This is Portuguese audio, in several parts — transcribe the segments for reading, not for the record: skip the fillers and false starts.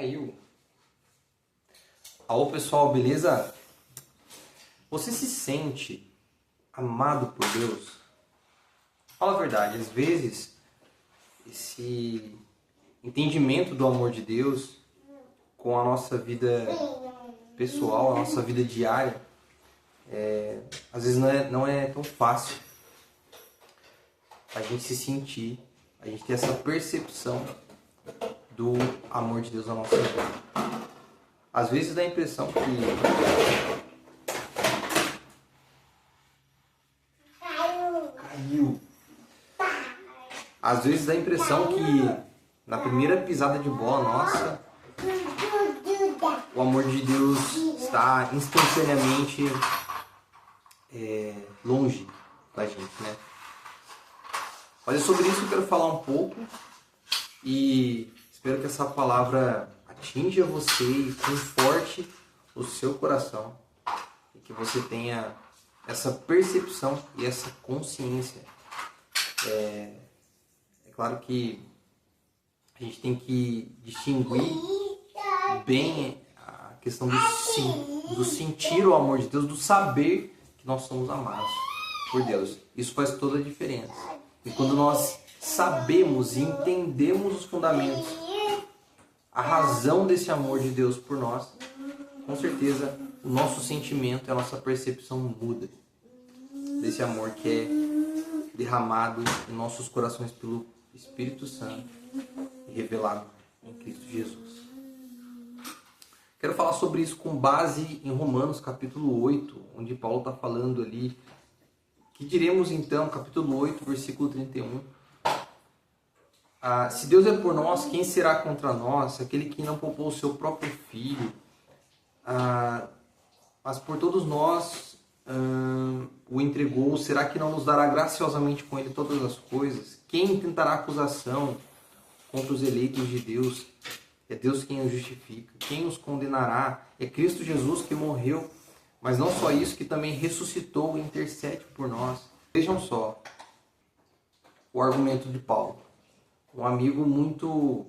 Caiu. Alô pessoal, beleza? Você se sente amado por Deus? Fala a verdade, às vezes esse entendimento do amor de Deus com a nossa vida pessoal, a nossa vida diária, às vezes não é tão fácil a gente se sentir, a gente ter essa percepção do amor de Deus na nossa vida. Às vezes dá a impressão que caiu. Às vezes dá a impressão que na primeira pisada de bola nossa, o amor de Deus está instantaneamente longe da gente, né? Mas é sobre isso que eu quero falar um pouco e espero que essa palavra atinja você e conforte o seu coração e que você tenha essa percepção e essa consciência. É claro que a gente tem que distinguir bem a questão do sentir o amor de Deus, do saber que nós somos amados por Deus. Isso faz toda a diferença. E quando nós sabemos e entendemos os fundamentos, a razão desse amor de Deus por nós, com certeza o nosso sentimento e a nossa percepção muda desse amor que é derramado em nossos corações pelo Espírito Santo e revelado em Cristo Jesus. Quero falar sobre isso com base em Romanos capítulo 8, onde Paulo está falando ali, que diremos então, capítulo 8, versículo 31, se Deus é por nós, quem será contra nós? Aquele que não poupou o seu próprio filho, mas por todos nós o entregou, será que não nos dará graciosamente com ele todas as coisas? Quem tentará acusação contra os eleitos de Deus? É Deus quem os justifica. Quem os condenará? É Cristo Jesus que morreu, mas não só isso, que também ressuscitou e intercede por nós. Vejam só o argumento de Paulo. Um amigo muito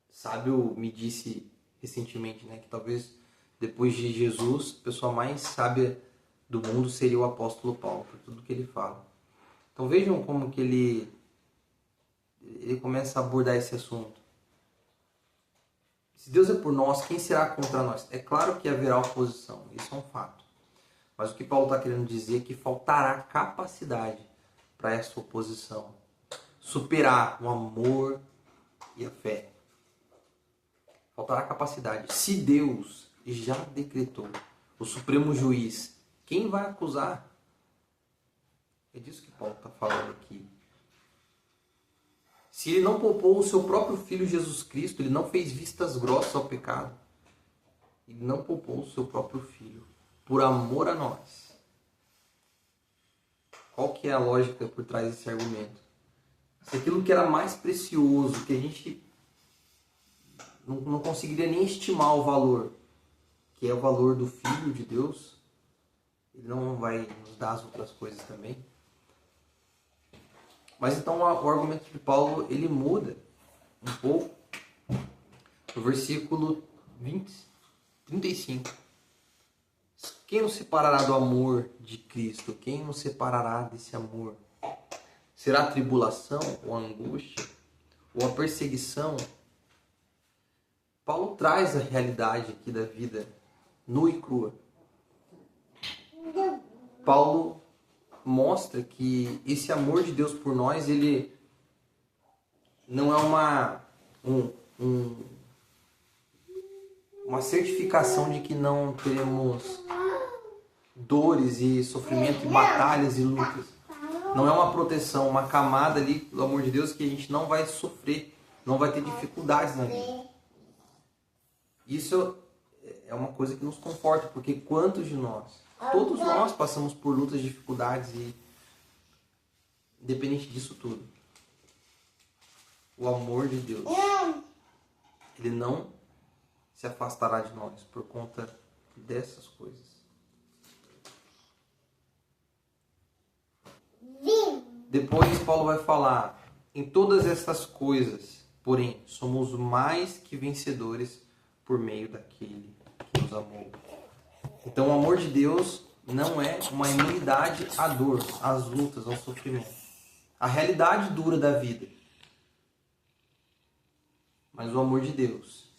sábio me disse recentemente, né, que talvez depois de Jesus, a pessoa mais sábia do mundo seria o apóstolo Paulo, por tudo que ele fala. Então vejam como que ele começa a abordar esse assunto. Se Deus é por nós, quem será contra nós? É claro que haverá oposição, isso é um fato. Mas o que Paulo está querendo dizer é que faltará capacidade para essa oposição superar o amor e a fé. Faltará capacidade. Se Deus já decretou, o supremo juiz, quem vai acusar? É disso que Paulo está falando aqui. Se ele não poupou o seu próprio Filho Jesus Cristo, ele não fez vistas grossas ao pecado. Ele não poupou o seu próprio Filho por amor a nós. Qual que é a lógica por trás desse argumento? Se aquilo que era mais precioso, que a gente não conseguiria nem estimar o valor, que é o valor do Filho de Deus, ele não vai nos dar as outras coisas também. Mas então o argumento de Paulo, ele muda um pouco no versículo 35. Quem nos separará do amor de Cristo? Quem nos separará desse amor? Será a tribulação, ou a angústia, ou a perseguição? Paulo traz a realidade aqui da vida nua e crua. Paulo mostra que esse amor de Deus por nós, ele não é uma certificação de que não teremos dores e sofrimento e batalhas e lutas. Não é uma proteção, uma camada ali do amor de Deus que a gente não vai sofrer, não vai ter dificuldades na vida. Isso é uma coisa que nos conforta, porque quantos de nós, todos nós passamos por lutas, dificuldades e independente disso tudo, o amor de Deus, ele não se afastará de nós por conta dessas coisas. Depois Paulo vai falar, em todas essas coisas, Porém, somos mais que vencedores por meio daquele que nos amou. Então, o amor de Deus não é uma imunidade à dor, às lutas, ao sofrimento. A realidade dura da vida. Mas o amor de Deus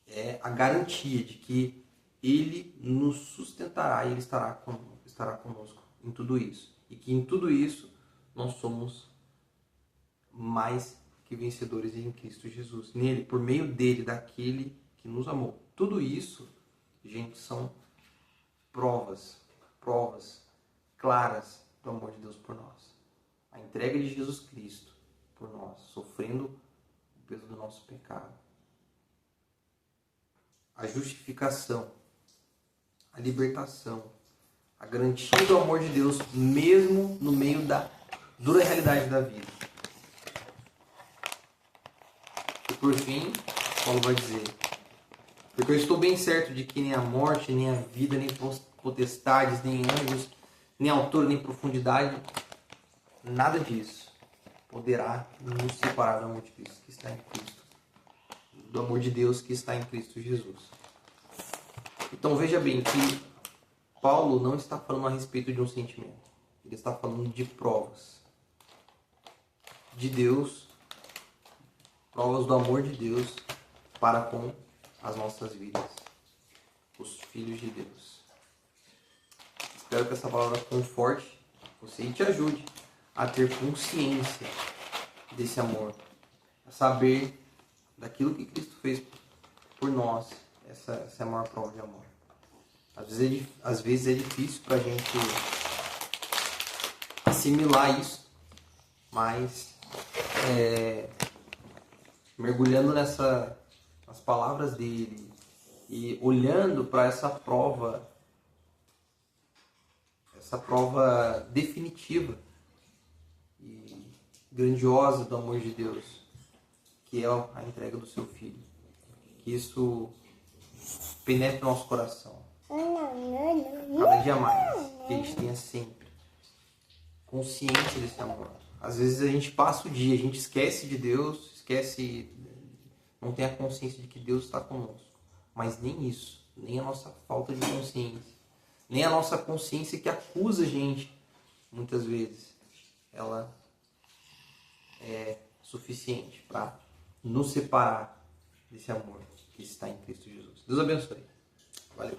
é a garantia de que Ele nos sustentará e Ele estará conosco em tudo isso. E que em tudo isso nós somos mais que vencedores em Cristo Jesus. Nele, por meio dele, daquele que nos amou. Tudo isso, gente, são provas claras do amor de Deus por nós. A entrega de Jesus Cristo por nós, sofrendo o peso do nosso pecado. A justificação, a libertação, a garantia do amor de Deus, mesmo no meio da dura realidade da vida. E por fim, Paulo vai dizer: porque eu estou bem certo de que nem a morte, nem a vida, nem potestades, nem anjos, nem altura, nem profundidade, nada disso poderá nos separar do amor de Cristo que está em Cristo, do amor de Deus que está em Cristo Jesus. Então veja bem que Paulo não está falando a respeito de um sentimento. Ele está falando de provas de Deus, provas do amor de Deus para com as nossas vidas, os filhos de Deus. Espero que essa palavra conforte você e te ajude a ter consciência desse amor, a saber daquilo que Cristo fez por nós. Essa é a maior prova de amor. Às vezes é difícil para a gente assimilar isso, mas mergulhando nas palavras dele e olhando para essa prova definitiva e grandiosa do amor de Deus, que é a entrega do seu Filho, que isso penetre no nosso coração. Cada dia mais, que a gente tenha sempre consciência desse amor. Às vezes a gente passa o dia, a gente esquece de Deus, não tem a consciência de que Deus está conosco. Mas nem isso, nem a nossa falta de consciência, nem a nossa consciência que acusa a gente, muitas vezes, ela é suficiente para nos separar desse amor que está em Cristo Jesus. Deus abençoe. Valeu.